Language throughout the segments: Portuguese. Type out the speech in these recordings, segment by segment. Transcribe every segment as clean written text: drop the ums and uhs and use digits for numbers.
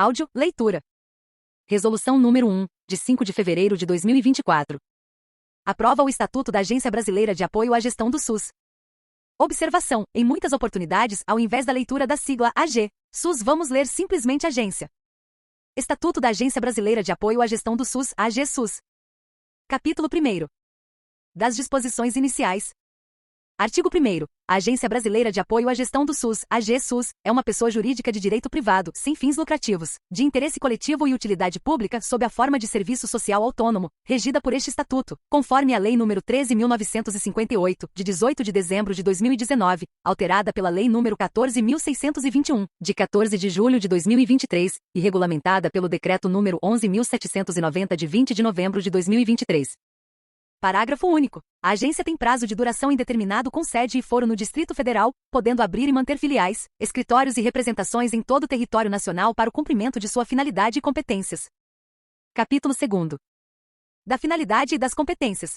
Áudio, leitura. Resolução número 1, de 5 de fevereiro de 2024. Aprova o Estatuto da Agência Brasileira de Apoio à Gestão do SUS. Observação: em muitas oportunidades, ao invés da leitura da sigla AG, SUS, vamos ler simplesmente Agência. Estatuto da Agência Brasileira de Apoio à Gestão do SUS, AG-SUS. Capítulo 1. Das disposições iniciais. Artigo 1º. A Agência Brasileira de Apoio à Gestão do SUS, AG-SUS, é uma pessoa jurídica de direito privado, sem fins lucrativos, de interesse coletivo e utilidade pública sob a forma de serviço social autônomo, regida por este Estatuto, conforme a Lei nº 13.958, de 18 de dezembro de 2019, alterada pela Lei nº 14.621, de 14 de julho de 2023, e regulamentada pelo Decreto nº 11.790 de 20 de novembro de 2023. Parágrafo único. A agência tem prazo de duração indeterminado com sede e foro no Distrito Federal, podendo abrir e manter filiais, escritórios e representações em todo o território nacional para o cumprimento de sua finalidade e competências. Capítulo 2. Da finalidade e das competências.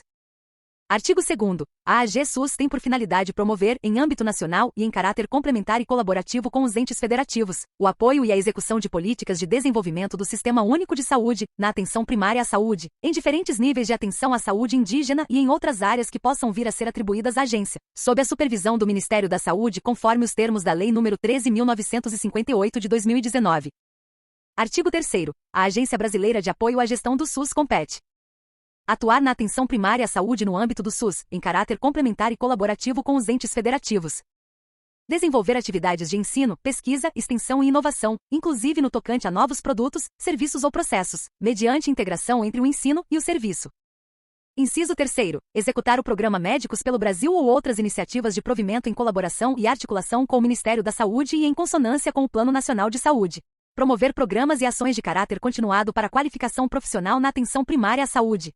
Artigo 2º. A AG-SUS tem por finalidade promover, em âmbito nacional e em caráter complementar e colaborativo com os entes federativos, o apoio e a execução de políticas de desenvolvimento do Sistema Único de Saúde, na atenção primária à saúde, em diferentes níveis de atenção à saúde indígena e em outras áreas que possam vir a ser atribuídas à agência, sob a supervisão do Ministério da Saúde conforme os termos da Lei nº 13.958 de 2019. Artigo 3º. A Agência Brasileira de Apoio à Gestão do SUS compete atuar na atenção primária à saúde no âmbito do SUS, em caráter complementar e colaborativo com os entes federativos. Desenvolver atividades de ensino, pesquisa, extensão e inovação, inclusive no tocante a novos produtos, serviços ou processos, mediante integração entre o ensino e o serviço. Inciso 3º. Executar o Programa Médicos pelo Brasil ou outras iniciativas de provimento em colaboração e articulação com o Ministério da Saúde e em consonância com o Plano Nacional de Saúde. Promover programas e ações de caráter continuado para a qualificação profissional na atenção primária à saúde.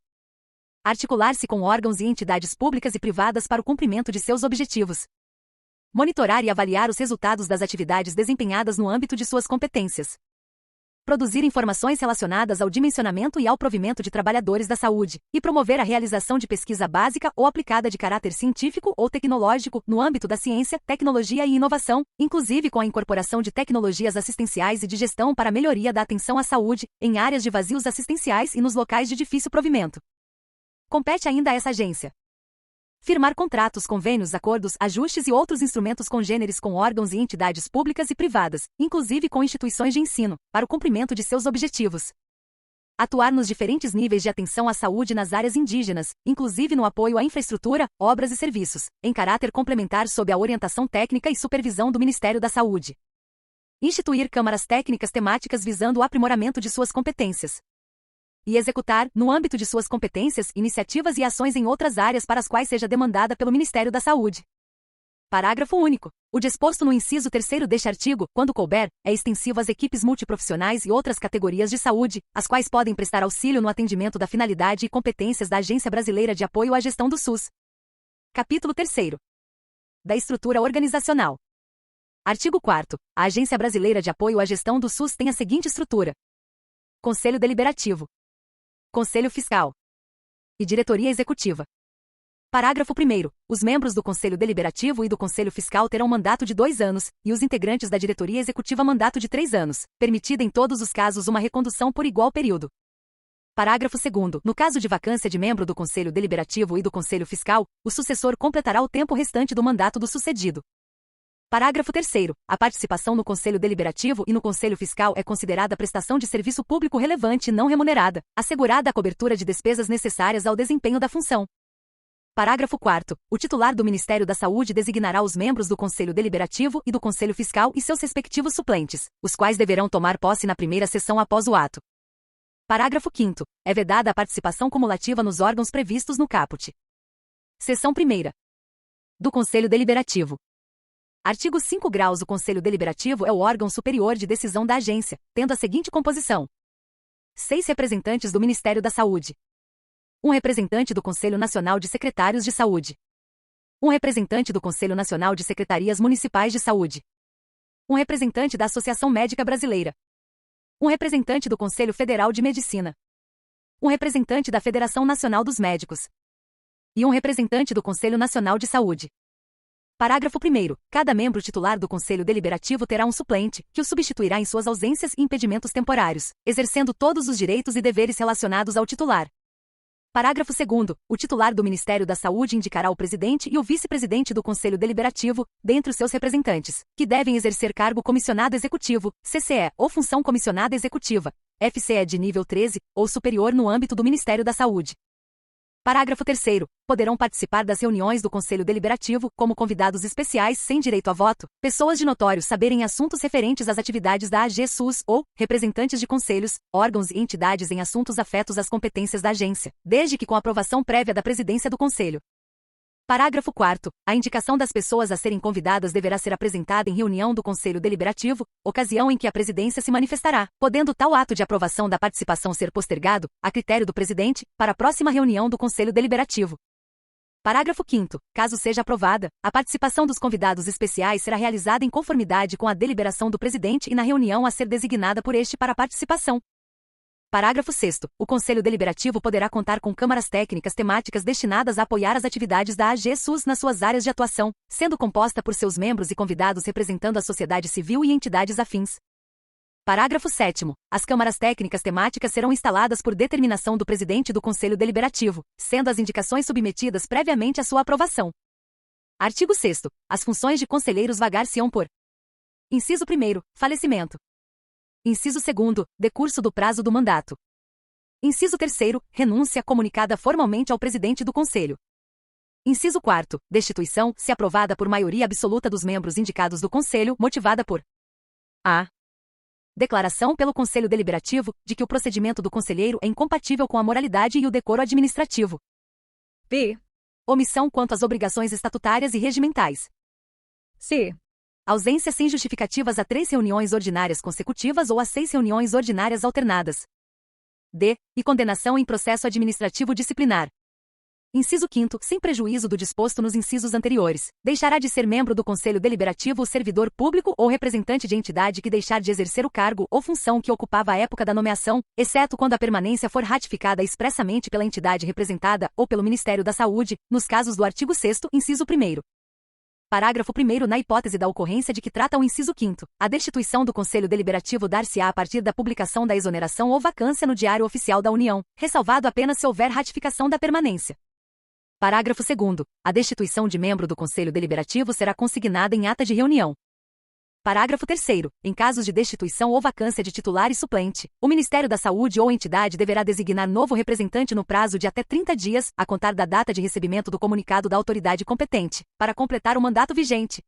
Articular-se com órgãos e entidades públicas e privadas para o cumprimento de seus objetivos. Monitorar e avaliar os resultados das atividades desempenhadas no âmbito de suas competências. Produzir informações relacionadas ao dimensionamento e ao provimento de trabalhadores da saúde, e promover a realização de pesquisa básica ou aplicada de caráter científico ou tecnológico no âmbito da ciência, tecnologia e inovação, inclusive com a incorporação de tecnologias assistenciais e de gestão para a melhoria da atenção à saúde, em áreas de vazios assistenciais e nos locais de difícil provimento. Compete ainda a essa agência firmar contratos, convênios, acordos, ajustes e outros instrumentos congêneres com órgãos e entidades públicas e privadas, inclusive com instituições de ensino, para o cumprimento de seus objetivos. Atuar nos diferentes níveis de atenção à saúde nas áreas indígenas, inclusive no apoio à infraestrutura, obras e serviços, em caráter complementar sob a orientação técnica e supervisão do Ministério da Saúde. Instituir câmaras técnicas temáticas visando o aprimoramento de suas competências. E executar, no âmbito de suas competências, iniciativas e ações em outras áreas para as quais seja demandada pelo Ministério da Saúde. Parágrafo único. O disposto no inciso 3º deste artigo, quando couber, é extensivo às equipes multiprofissionais e outras categorias de saúde, as quais podem prestar auxílio no atendimento da finalidade e competências da Agência Brasileira de Apoio à Gestão do SUS. Capítulo 3º. Da estrutura organizacional. Artigo 4º. A Agência Brasileira de Apoio à Gestão do SUS tem a seguinte estrutura: Conselho Deliberativo, Conselho Fiscal e Diretoria Executiva. Parágrafo 1º. Os membros do Conselho Deliberativo e do Conselho Fiscal terão mandato de 2 anos, e os integrantes da Diretoria Executiva mandato de 3 anos, permitida em todos os casos uma recondução por igual período. Parágrafo 2º. No caso de vacância de membro do Conselho Deliberativo e do Conselho Fiscal, o sucessor completará o tempo restante do mandato do sucedido. Parágrafo 3º. A participação no Conselho Deliberativo e no Conselho Fiscal é considerada prestação de serviço público relevante e não remunerada, assegurada a cobertura de despesas necessárias ao desempenho da função. Parágrafo 4º. O titular do Ministério da Saúde designará os membros do Conselho Deliberativo e do Conselho Fiscal e seus respectivos suplentes, os quais deverão tomar posse na primeira sessão após o ato. Parágrafo 5º. É vedada a participação cumulativa nos órgãos previstos no caput. Seção 1ª. Do Conselho Deliberativo. Artigo 5 graus. O Conselho Deliberativo é o órgão superior de decisão da agência, tendo a seguinte composição: 6 representantes do Ministério da Saúde, 1 representante do Conselho Nacional de Secretários de Saúde, 1 representante do Conselho Nacional de Secretarias Municipais de Saúde, 1 representante da Associação Médica Brasileira, 1 representante do Conselho Federal de Medicina, 1 representante da Federação Nacional dos Médicos e 1 representante do Conselho Nacional de Saúde. Parágrafo 1º. Cada membro titular do Conselho Deliberativo terá um suplente, que o substituirá em suas ausências e impedimentos temporários, exercendo todos os direitos e deveres relacionados ao titular. Parágrafo 2º. O titular do Ministério da Saúde indicará o presidente e o vice-presidente do Conselho Deliberativo, dentre os seus representantes, que devem exercer cargo comissionado executivo, CCE, ou função comissionada executiva, FCE de nível 13, ou superior no âmbito do Ministério da Saúde. Parágrafo 3º. Poderão participar das reuniões do Conselho Deliberativo, como convidados especiais sem direito a voto, pessoas de notório saber em assuntos referentes às atividades da AG-SUS ou representantes de conselhos, órgãos e entidades em assuntos afetos às competências da agência, desde que com aprovação prévia da presidência do Conselho. Parágrafo 4º. A indicação das pessoas a serem convidadas deverá ser apresentada em reunião do Conselho Deliberativo, ocasião em que a presidência se manifestará, podendo tal ato de aprovação da participação ser postergado, a critério do presidente, para a próxima reunião do Conselho Deliberativo. Parágrafo 5º. Caso seja aprovada, a participação dos convidados especiais será realizada em conformidade com a deliberação do presidente e na reunião a ser designada por este para a participação. Parágrafo 6º. O Conselho Deliberativo poderá contar com câmaras técnicas temáticas destinadas a apoiar as atividades da AG-SUS nas suas áreas de atuação, sendo composta por seus membros e convidados representando a sociedade civil e entidades afins. Parágrafo 7º. As câmaras técnicas temáticas serão instaladas por determinação do presidente do Conselho Deliberativo, sendo as indicações submetidas previamente à sua aprovação. Artigo 6º. As funções de conselheiros vagar-se-ão por: inciso 1º, falecimento. Inciso 2º, decurso do prazo do mandato. Inciso 3º, renúncia comunicada formalmente ao presidente do Conselho. Inciso 4º, destituição, se aprovada por maioria absoluta dos membros indicados do Conselho, motivada por: a. Declaração pelo Conselho Deliberativo de que o procedimento do conselheiro é incompatível com a moralidade e o decoro administrativo. b. Omissão quanto às obrigações estatutárias e regimentais. c. Ausência sem justificativas a 3 reuniões ordinárias consecutivas ou a 6 reuniões ordinárias alternadas. d. E condenação em processo administrativo disciplinar. Inciso 5º, sem prejuízo do disposto nos incisos anteriores, deixará de ser membro do Conselho Deliberativo o servidor público ou representante de entidade que deixar de exercer o cargo ou função que ocupava à época da nomeação, exceto quando a permanência for ratificada expressamente pela entidade representada ou pelo Ministério da Saúde, nos casos do artigo 6º, inciso 1º. Parágrafo 1º. Na hipótese da ocorrência de que trata o inciso 5º, a destituição do Conselho Deliberativo dar-se-á a partir da publicação da exoneração ou vacância no Diário Oficial da União, ressalvado apenas se houver ratificação da permanência. Parágrafo 2º. A destituição de membro do Conselho Deliberativo será consignada em ata de reunião. Parágrafo 3º. Em casos de destituição ou vacância de titular e suplente, o Ministério da Saúde ou entidade deverá designar novo representante no prazo de até 30 dias, a contar da data de recebimento do comunicado da autoridade competente, para completar o mandato vigente.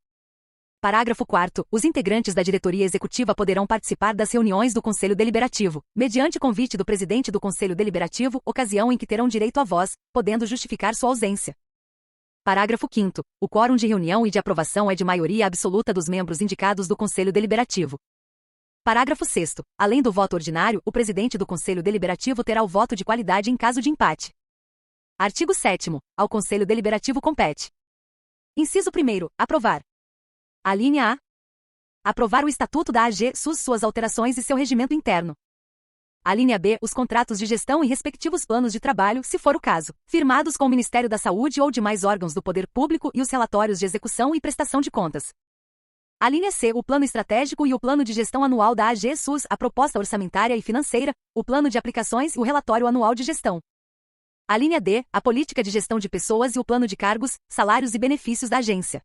Parágrafo 4º. Os integrantes da diretoria executiva poderão participar das reuniões do Conselho Deliberativo, mediante convite do presidente do Conselho Deliberativo, ocasião em que terão direito à voz, podendo justificar sua ausência. Parágrafo 5º. O quórum de reunião e de aprovação é de maioria absoluta dos membros indicados do Conselho Deliberativo. Parágrafo 6º. Além do voto ordinário, o presidente do Conselho Deliberativo terá o voto de qualidade em caso de empate. Artigo 7º. Ao Conselho Deliberativo compete: inciso 1º, aprovar. Alínea A. Aprovar o Estatuto da AG-SUS, suas alterações e seu regimento interno. Alínea B. Os contratos de gestão e respectivos planos de trabalho, se for o caso, firmados com o Ministério da Saúde ou demais órgãos do Poder Público e os relatórios de execução e prestação de contas. Alínea C. O plano estratégico e o plano de gestão anual da AG-SUS, a proposta orçamentária e financeira, o plano de aplicações e o relatório anual de gestão. Alínea D. A política de gestão de pessoas e o plano de cargos, salários e benefícios da agência.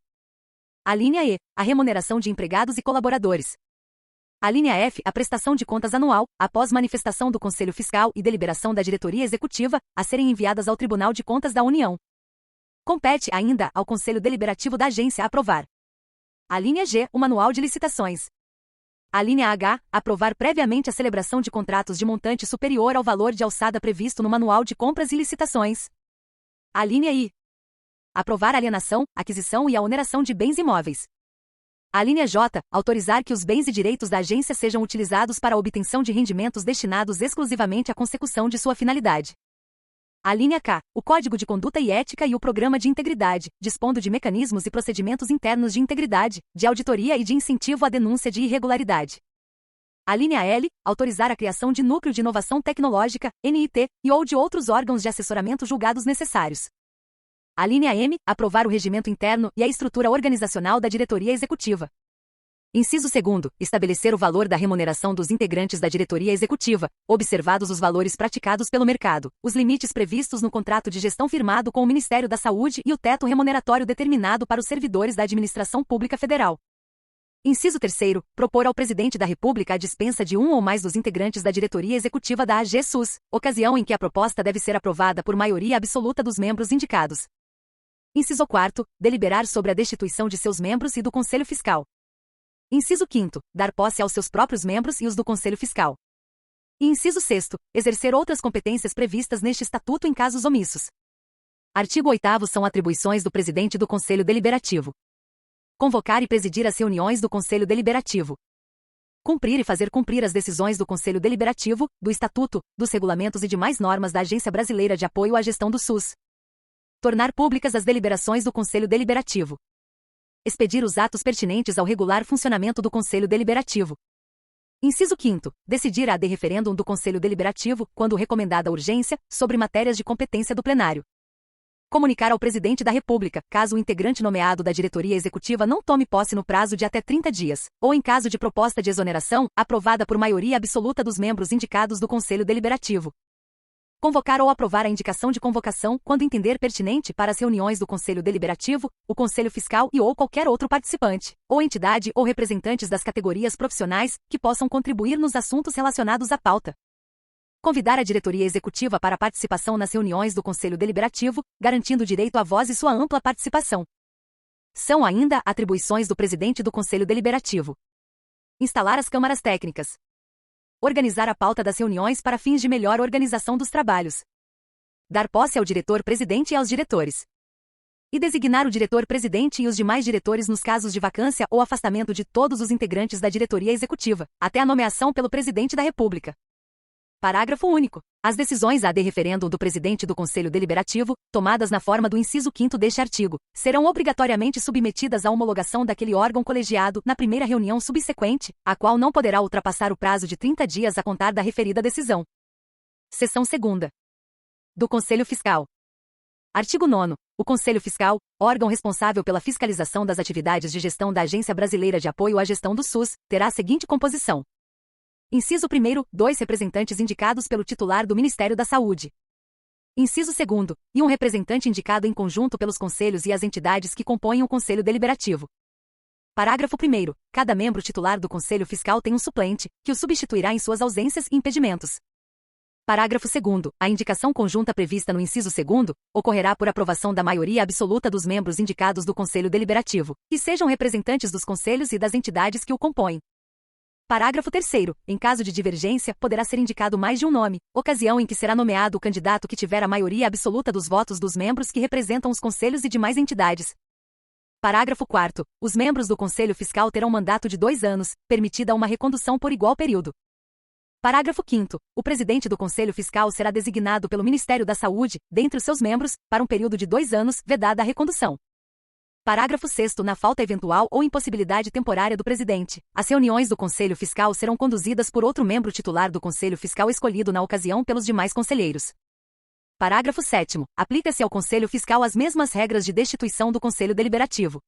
Alínea E. A remuneração de empregados e colaboradores. Alínea F. A prestação de contas anual, após manifestação do Conselho Fiscal e deliberação da diretoria executiva, a serem enviadas ao Tribunal de Contas da União. Compete ainda ao Conselho Deliberativo da agência aprovar. Alínea G. O manual de licitações. Alínea H. Aprovar previamente a celebração de contratos de montante superior ao valor de alçada previsto no manual de compras e licitações. Alínea I. Aprovar a alienação, aquisição e a oneração de bens imóveis. Alínea J. Autorizar que os bens e direitos da agência sejam utilizados para a obtenção de rendimentos destinados exclusivamente à consecução de sua finalidade. Alínea K. O Código de Conduta e Ética e o Programa de Integridade, dispondo de mecanismos e procedimentos internos de integridade, de auditoria e de incentivo à denúncia de irregularidade. Alínea L. Autorizar a criação de Núcleo de Inovação Tecnológica, NIT, e ou de outros órgãos de assessoramento julgados necessários. A linha M, aprovar o regimento interno e a estrutura organizacional da diretoria executiva. Inciso 2º, estabelecer o valor da remuneração dos integrantes da diretoria executiva, observados os valores praticados pelo mercado, os limites previstos no contrato de gestão firmado com o Ministério da Saúde e o teto remuneratório determinado para os servidores da Administração Pública Federal. Inciso 3º, propor ao Presidente da República a dispensa de um ou mais dos integrantes da diretoria executiva da AGSUS, ocasião em que a proposta deve ser aprovada por maioria absoluta dos membros indicados. Inciso 4º, deliberar sobre a destituição de seus membros e do Conselho Fiscal. Inciso 5º, dar posse aos seus próprios membros e os do Conselho Fiscal. E inciso 6º, exercer outras competências previstas neste estatuto em casos omissos. Artigo 8º são atribuições do Presidente do Conselho Deliberativo. Convocar e presidir as reuniões do Conselho Deliberativo. Cumprir e fazer cumprir as decisões do Conselho Deliberativo, do Estatuto, dos regulamentos e demais normas da Agência Brasileira de Apoio à Gestão do SUS. Tornar públicas as deliberações do Conselho Deliberativo. Expedir os atos pertinentes ao regular funcionamento do Conselho Deliberativo. Inciso 5º, decidir ad referendum do Conselho Deliberativo, quando recomendada urgência, sobre matérias de competência do plenário. Comunicar ao Presidente da República, caso o integrante nomeado da diretoria executiva não tome posse no prazo de até 30 dias, ou em caso de proposta de exoneração, aprovada por maioria absoluta dos membros indicados do Conselho Deliberativo. Convocar ou aprovar a indicação de convocação quando entender pertinente para as reuniões do Conselho Deliberativo, o Conselho Fiscal e ou qualquer outro participante, ou entidade ou representantes das categorias profissionais que possam contribuir nos assuntos relacionados à pauta. Convidar a diretoria executiva para participação nas reuniões do Conselho Deliberativo, garantindo direito à voz e sua ampla participação. São ainda atribuições do Presidente do Conselho Deliberativo. Instalar as câmaras técnicas. Organizar a pauta das reuniões para fins de melhor organização dos trabalhos. Dar posse ao diretor-presidente e aos diretores. E designar o diretor-presidente e os demais diretores nos casos de vacância ou afastamento de todos os integrantes da diretoria executiva, até a nomeação pelo Presidente da República. Parágrafo único. As decisões ad referendum do Presidente do Conselho Deliberativo, tomadas na forma do inciso 5º deste artigo, serão obrigatoriamente submetidas à homologação daquele órgão colegiado na primeira reunião subsequente, a qual não poderá ultrapassar o prazo de 30 dias a contar da referida decisão. Seção 2ª. Do Conselho Fiscal. Artigo 9º. O Conselho Fiscal, órgão responsável pela fiscalização das atividades de gestão da Agência Brasileira de Apoio à Gestão do SUS, terá a seguinte composição. Inciso 1º, 2 representantes indicados pelo titular do Ministério da Saúde. Inciso 2º, e um representante indicado em conjunto pelos conselhos e as entidades que compõem o Conselho Deliberativo. Parágrafo 1º. Cada membro titular do Conselho Fiscal tem um suplente, que o substituirá em suas ausências e impedimentos. Parágrafo 2º. A indicação conjunta prevista no inciso 2º ocorrerá por aprovação da maioria absoluta dos membros indicados do Conselho Deliberativo, que sejam representantes dos conselhos e das entidades que o compõem. Parágrafo 3º. Em caso de divergência, poderá ser indicado mais de um nome, ocasião em que será nomeado o candidato que tiver a maioria absoluta dos votos dos membros que representam os conselhos e demais entidades. Parágrafo 4º. Os membros do Conselho Fiscal terão mandato de 2 anos, permitida uma recondução por igual período. Parágrafo 5º. O presidente do Conselho Fiscal será designado pelo Ministério da Saúde, dentre os seus membros, para um período de 2 anos, vedada a recondução. Parágrafo 6º. Na falta eventual ou impossibilidade temporária do presidente, as reuniões do Conselho Fiscal serão conduzidas por outro membro titular do Conselho Fiscal escolhido na ocasião pelos demais conselheiros. Parágrafo 7º. Aplica-se ao Conselho Fiscal as mesmas regras de destituição do Conselho Deliberativo.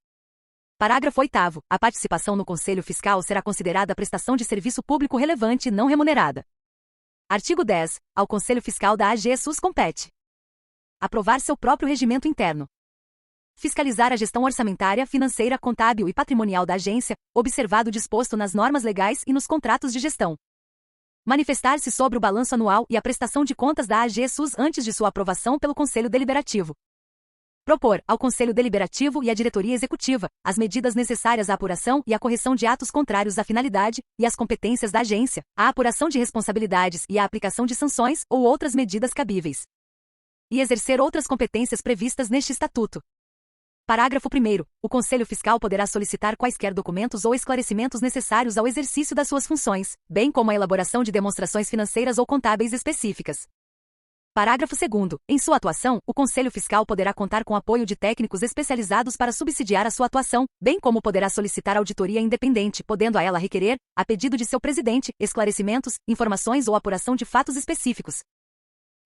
Parágrafo 8º. A participação no Conselho Fiscal será considerada prestação de serviço público relevante não remunerada. Artigo 10. Ao Conselho Fiscal da AGSUS compete: aprovar seu próprio regimento interno. Fiscalizar a gestão orçamentária, financeira, contábil e patrimonial da agência, observado o disposto nas normas legais e nos contratos de gestão. Manifestar-se sobre o balanço anual e a prestação de contas da AGSUS antes de sua aprovação pelo Conselho Deliberativo. Propor, ao Conselho Deliberativo e à diretoria executiva, as medidas necessárias à apuração e à correção de atos contrários à finalidade e às competências da agência, à apuração de responsabilidades e à aplicação de sanções ou outras medidas cabíveis. E exercer outras competências previstas neste Estatuto. Parágrafo 1º. O Conselho Fiscal poderá solicitar quaisquer documentos ou esclarecimentos necessários ao exercício das suas funções, bem como a elaboração de demonstrações financeiras ou contábeis específicas. Parágrafo 2º. Em sua atuação, o Conselho Fiscal poderá contar com apoio de técnicos especializados para subsidiar a sua atuação, bem como poderá solicitar auditoria independente, podendo a ela requerer, a pedido de seu presidente, esclarecimentos, informações ou apuração de fatos específicos.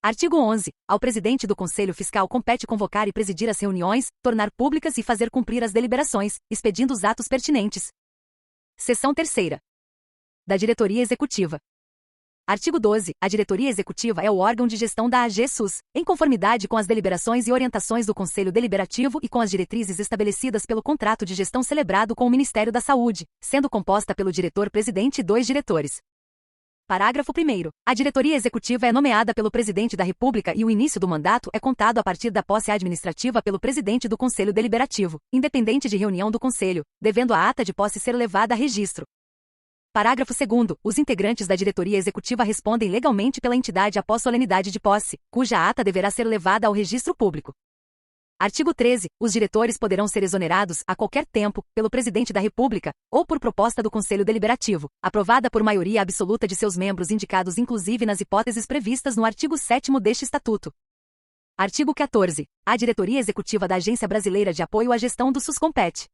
Artigo 11. Ao presidente do Conselho Fiscal compete convocar e presidir as reuniões, tornar públicas e fazer cumprir as deliberações, expedindo os atos pertinentes. Seção 3ª. Da Diretoria Executiva. Artigo 12. A Diretoria Executiva é o órgão de gestão da AGSUS, em conformidade com as deliberações e orientações do Conselho Deliberativo e com as diretrizes estabelecidas pelo contrato de gestão celebrado com o Ministério da Saúde, sendo composta pelo diretor-presidente e 2 diretores. Parágrafo 1º. A diretoria executiva é nomeada pelo Presidente da República e o início do mandato é contado a partir da posse administrativa pelo Presidente do Conselho Deliberativo, independente de reunião do Conselho, devendo a ata de posse ser levada a registro. Parágrafo 2º. Os integrantes da diretoria executiva respondem legalmente pela entidade após solenidade de posse, cuja ata deverá ser levada ao registro público. Artigo 13. Os diretores poderão ser exonerados, a qualquer tempo, pelo Presidente da República, ou por proposta do Conselho Deliberativo, aprovada por maioria absoluta de seus membros indicados inclusive nas hipóteses previstas no artigo 7º deste Estatuto. Artigo 14. A diretoria executiva da Agência Brasileira de Apoio à Gestão do SUS compete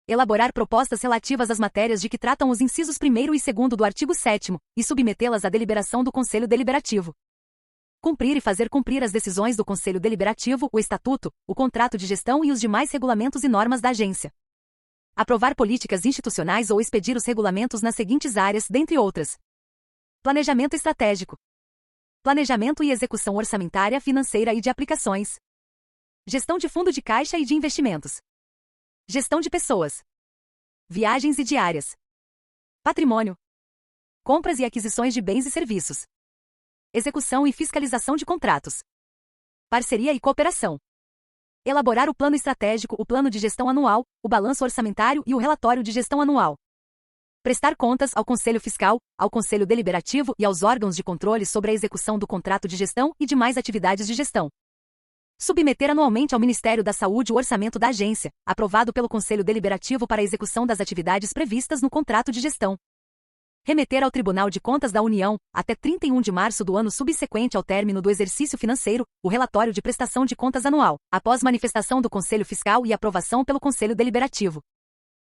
elaborar propostas relativas às matérias de que tratam os incisos 1º e 2º do artigo 7º, e submetê-las à deliberação do Conselho Deliberativo. Cumprir e fazer cumprir as decisões do Conselho Deliberativo, o Estatuto, o contrato de gestão e os demais regulamentos e normas da agência. Aprovar políticas institucionais ou expedir os regulamentos nas seguintes áreas, dentre outras: planejamento estratégico, planejamento e execução orçamentária, financeira e de aplicações, gestão de fundo de caixa e de investimentos, gestão de pessoas, viagens e diárias, patrimônio, compras e aquisições de bens e serviços, execução e fiscalização de contratos, parceria e cooperação. Elaborar o plano estratégico, o plano de gestão anual, o balanço orçamentário e o relatório de gestão anual. Prestar contas ao Conselho Fiscal, ao Conselho Deliberativo e aos órgãos de controle sobre a execução do contrato de gestão e demais atividades de gestão. Submeter anualmente ao Ministério da Saúde o orçamento da agência, aprovado pelo Conselho Deliberativo para a execução das atividades previstas no contrato de gestão. Remeter ao Tribunal de Contas da União, até 31 de março do ano subsequente ao término do exercício financeiro, o relatório de prestação de contas anual, após manifestação do Conselho Fiscal e aprovação pelo Conselho Deliberativo.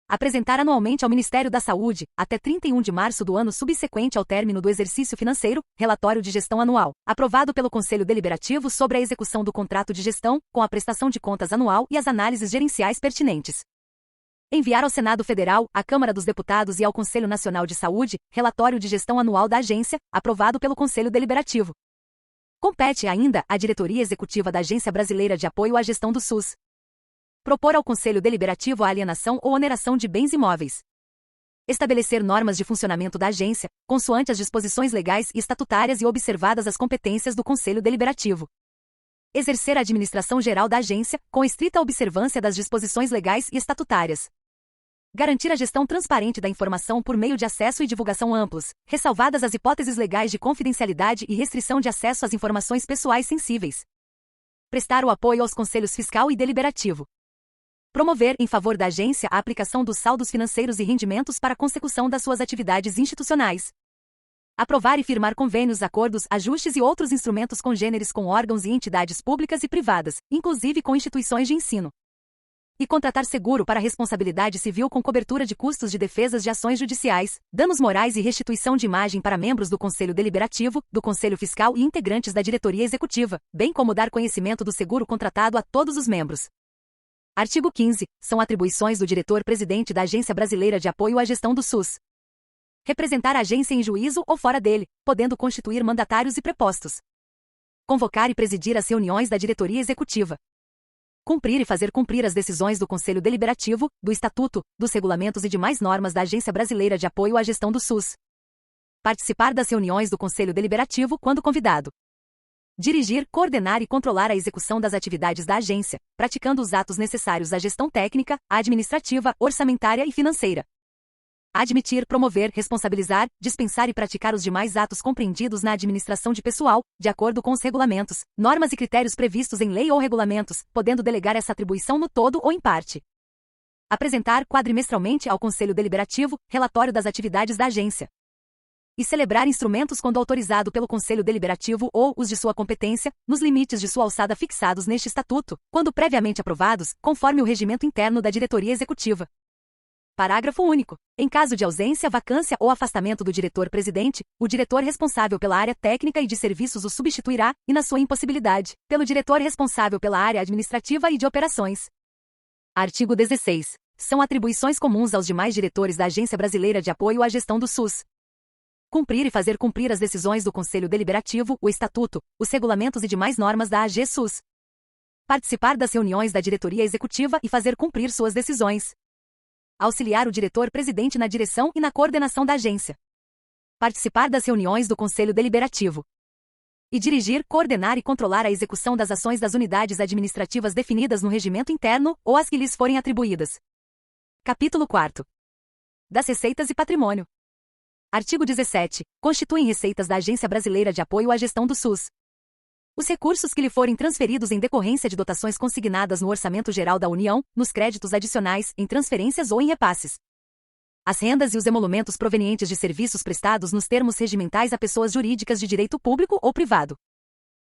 Apresentar anualmente ao Ministério da Saúde, até 31 de março do ano subsequente ao término do exercício financeiro, relatório de gestão anual, aprovado pelo Conselho Deliberativo sobre a execução do contrato de gestão, com a prestação de contas anual e as análises gerenciais pertinentes. Enviar ao Senado Federal, à Câmara dos Deputados e ao Conselho Nacional de Saúde, relatório de gestão anual da agência, aprovado pelo Conselho Deliberativo. Compete ainda à diretoria executiva da Agência Brasileira de Apoio à Gestão do SUS propor ao Conselho Deliberativo a alienação ou oneração de bens imóveis. Estabelecer normas de funcionamento da agência, consoante as disposições legais e estatutárias e observadas as competências do Conselho Deliberativo. Exercer a administração geral da agência, com estrita observância das disposições legais e estatutárias. Garantir a gestão transparente da informação por meio de acesso e divulgação amplos, ressalvadas as hipóteses legais de confidencialidade e restrição de acesso às informações pessoais sensíveis. Prestar o apoio aos conselhos fiscal e deliberativo. Promover, em favor da agência, a aplicação dos saldos financeiros e rendimentos para a consecução das suas atividades institucionais. Aprovar e firmar convênios, acordos, ajustes e outros instrumentos congêneres com órgãos e entidades públicas e privadas, inclusive com instituições de ensino. E contratar seguro para responsabilidade civil com cobertura de custos de defesas de ações judiciais, danos morais e restituição de imagem para membros do Conselho Deliberativo, do Conselho Fiscal e integrantes da diretoria executiva, bem como dar conhecimento do seguro contratado a todos os membros. Artigo 15. São atribuições do diretor-presidente da Agência Brasileira de Apoio à Gestão do SUS representar a agência em juízo ou fora dele, podendo constituir mandatários e prepostos. Convocar e presidir as reuniões da diretoria executiva. Cumprir e fazer cumprir as decisões do Conselho Deliberativo, do Estatuto, dos regulamentos e demais normas da Agência Brasileira de Apoio à Gestão do SUS. Participar das reuniões do Conselho Deliberativo quando convidado. Dirigir, coordenar e controlar a execução das atividades da agência, praticando os atos necessários à gestão técnica, administrativa, orçamentária e financeira. Admitir, promover, responsabilizar, dispensar e praticar os demais atos compreendidos na administração de pessoal, de acordo com os regulamentos, normas e critérios previstos em lei ou regulamentos, podendo delegar essa atribuição no todo ou em parte. Apresentar quadrimestralmente ao Conselho Deliberativo relatório das atividades da agência. E celebrar instrumentos quando autorizado pelo Conselho Deliberativo ou os de sua competência, nos limites de sua alçada fixados neste Estatuto, quando previamente aprovados, conforme o regimento interno da diretoria executiva. Parágrafo único. Em caso de ausência, vacância ou afastamento do diretor-presidente, o diretor responsável pela área técnica e de serviços o substituirá, e na sua impossibilidade, pelo diretor responsável pela área administrativa e de operações. Artigo 16. São atribuições comuns aos demais diretores da Agência Brasileira de Apoio à Gestão do SUS. Cumprir e fazer cumprir as decisões do Conselho Deliberativo, o Estatuto, os regulamentos e demais normas da AG-SUS. Participar das reuniões da diretoria executiva e fazer cumprir suas decisões. Auxiliar o diretor-presidente na direção e na coordenação da agência. Participar das reuniões do Conselho Deliberativo. E dirigir, coordenar e controlar a execução das ações das unidades administrativas definidas no regimento interno ou as que lhes forem atribuídas. Capítulo 4. Das receitas e patrimônio. Artigo 17. Constituem receitas da Agência Brasileira de Apoio à Gestão do SUS os recursos que lhe forem transferidos em decorrência de dotações consignadas no Orçamento Geral da União, nos créditos adicionais, em transferências ou em repasses. As rendas e os emolumentos provenientes de serviços prestados nos termos regimentais a pessoas jurídicas de direito público ou privado.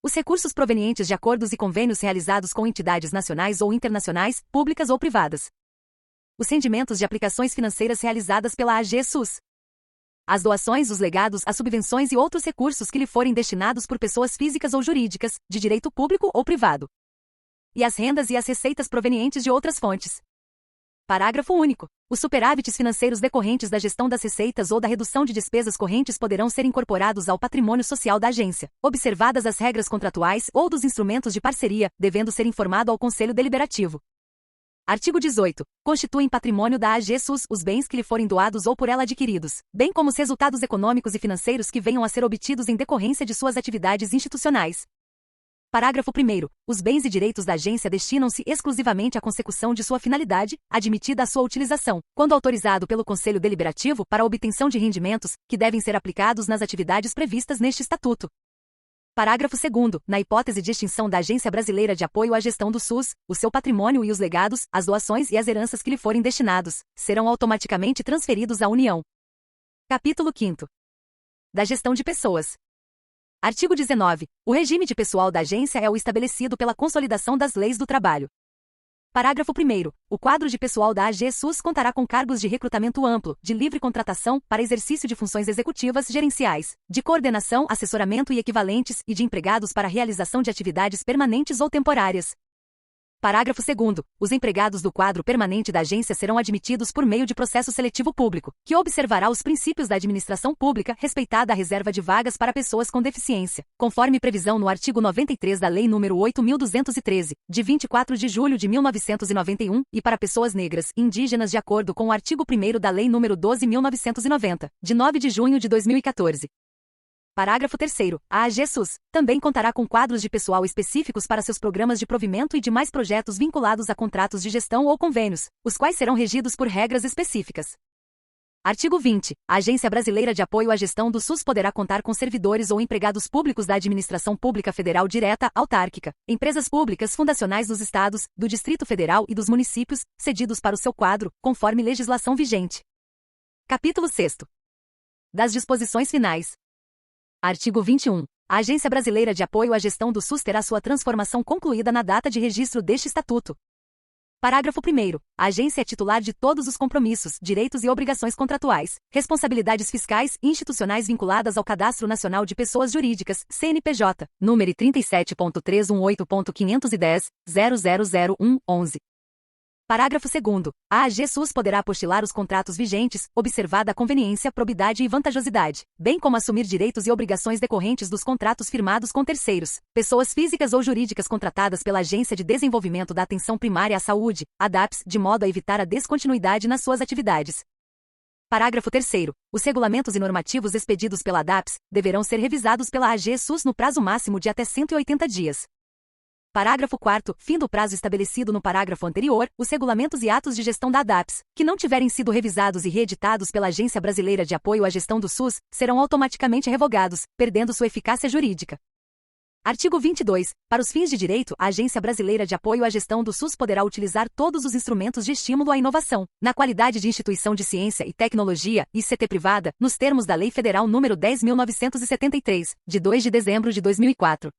Os recursos provenientes de acordos e convênios realizados com entidades nacionais ou internacionais, públicas ou privadas. Os rendimentos de aplicações financeiras realizadas pela AG-SUS. As doações, os legados, as subvenções e outros recursos que lhe forem destinados por pessoas físicas ou jurídicas, de direito público ou privado. E as rendas e as receitas provenientes de outras fontes. Parágrafo único. Os superávites financeiros decorrentes da gestão das receitas ou da redução de despesas correntes poderão ser incorporados ao patrimônio social da agência, observadas as regras contratuais ou dos instrumentos de parceria, devendo ser informado ao Conselho Deliberativo. Artigo 18. Constituem patrimônio da AG-SUS os bens que lhe forem doados ou por ela adquiridos, bem como os resultados econômicos e financeiros que venham a ser obtidos em decorrência de suas atividades institucionais. Parágrafo 1º. Os bens e direitos da agência destinam-se exclusivamente à consecução de sua finalidade, admitida a sua utilização, quando autorizado pelo Conselho Deliberativo para a obtenção de rendimentos, que devem ser aplicados nas atividades previstas neste Estatuto. Parágrafo 2º. Na hipótese de extinção da Agência Brasileira de Apoio à Gestão do SUS, o seu patrimônio e os legados, as doações e as heranças que lhe forem destinados, serão automaticamente transferidos à União. Capítulo 5º. Da gestão de pessoas. Artigo 19. O regime de pessoal da agência é o estabelecido pela Consolidação das Leis do Trabalho. Parágrafo 1º. O quadro de pessoal da AG-SUS contará com cargos de recrutamento amplo, de livre contratação, para exercício de funções executivas, gerenciais, de coordenação, assessoramento e equivalentes, e de empregados para realização de atividades permanentes ou temporárias. Parágrafo 2º. Os empregados do quadro permanente da agência serão admitidos por meio de processo seletivo público, que observará os princípios da administração pública, respeitada a reserva de vagas para pessoas com deficiência, conforme previsão no artigo 93 da Lei nº 8.213, de 24 de julho de 1991, e para pessoas negras e indígenas de acordo com o artigo 1º da Lei nº 12.990, de 9 de junho de 2014. Parágrafo 3º. A AG-SUS também contará com quadros de pessoal específicos para seus programas de provimento e demais projetos vinculados a contratos de gestão ou convênios, os quais serão regidos por regras específicas. Artigo 20. A Agência Brasileira de Apoio à Gestão do SUS poderá contar com servidores ou empregados públicos da Administração Pública Federal Direta, autárquica, empresas públicas fundacionais dos Estados, do Distrito Federal e dos municípios, cedidos para o seu quadro, conforme legislação vigente. Capítulo 6º. Das disposições finais. Artigo 21. A Agência Brasileira de Apoio à Gestão do SUS terá sua transformação concluída na data de registro deste Estatuto. Parágrafo 1º. A agência é titular de todos os compromissos, direitos e obrigações contratuais, responsabilidades fiscais e institucionais vinculadas ao Cadastro Nacional de Pessoas Jurídicas, CNPJ, número 37.318.510.0000111. Parágrafo 2º. A AG-SUS poderá apostilar os contratos vigentes, observada a conveniência, probidade e vantajosidade, bem como assumir direitos e obrigações decorrentes dos contratos firmados com terceiros, pessoas físicas ou jurídicas contratadas pela Agência de Desenvolvimento da Atenção Primária à Saúde, ADAPS, de modo a evitar a descontinuidade nas suas atividades. Parágrafo 3º. Os regulamentos e normativos expedidos pela ADAPS deverão ser revisados pela AG-SUS no prazo máximo de até 180 dias. Parágrafo 4º. Fim do prazo estabelecido no parágrafo anterior, os regulamentos e atos de gestão da ADAPS, que não tiverem sido revisados e reeditados pela Agência Brasileira de Apoio à Gestão do SUS, serão automaticamente revogados, perdendo sua eficácia jurídica. Artigo 22. Para os fins de direito, a Agência Brasileira de Apoio à Gestão do SUS poderá utilizar todos os instrumentos de estímulo à inovação, na qualidade de instituição de ciência e tecnologia, ICT privada, nos termos da Lei Federal nº 10.973, de 2 de dezembro de 2004.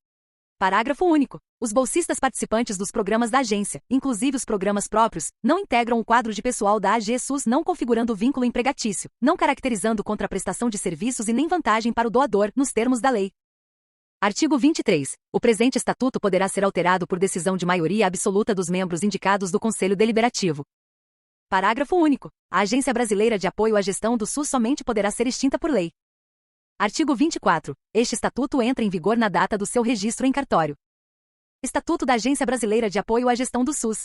Parágrafo único. Os bolsistas participantes dos programas da agência, inclusive os programas próprios, não integram o quadro de pessoal da AGSUS não configurando vínculo empregatício, não caracterizando contraprestação de serviços e nem vantagem para o doador, nos termos da lei. Artigo 23. O presente estatuto poderá ser alterado por decisão de maioria absoluta dos membros indicados do Conselho Deliberativo. Parágrafo único. A Agência Brasileira de Apoio à Gestão do SUS somente poderá ser extinta por lei. Artigo 24. Este estatuto entra em vigor na data do seu registro em cartório. Estatuto da Agência Brasileira de Apoio à Gestão do SUS.